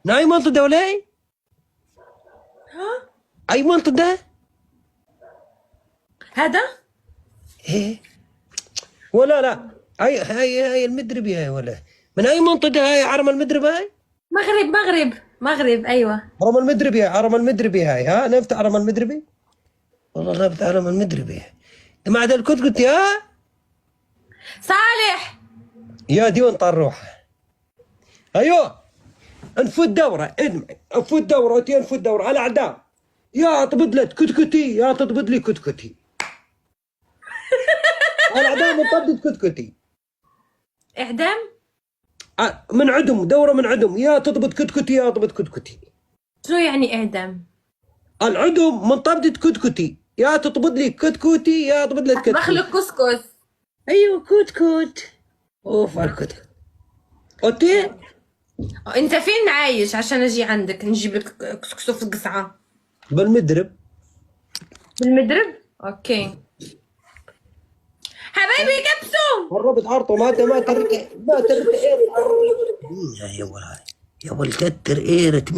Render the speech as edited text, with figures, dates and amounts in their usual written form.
ناي منطقة ولا اي؟ ها اي منطقة؟ هذا ايه ولا لا؟ هاي المدربي هاي ولا من اي منطقة هاي عرم المدرب هاي؟ مغرب ايوه. عرم المدربي هاي عرم المدربي هاي ها نفت عرم المدربي؟ والله نفت عرم المدربي جماعة الكتكوت يا صالح يا دي وين طروح ايوه نفوت دورة ادمعي نفوت دورة وتي نفوت دورة على اعداء يا تبد لك كتكوتي يا تضبط لي كتكوتي على اعداء من طبدة كتكوتي اعدام. من عدم دورة من عدم يا تضبط كتكوتي يا تضبط كتكوتي شنو يعني اعدام؟ العدم من طبدة كتكوتي يا تطبط لي كتكوتي يا تضبط لك كتكوتي بخلق كسكس. ايوه كتكوت اوف على الكتكوت اوتي انت فين عايش عشان اجي عندك نجيب لك كسكس في القصعه؟ بالمدرب بالمدرب. اوكي حبايبي كبسوا. قربت عرضه ما ترك يا ولد يا ولد كتر ايرت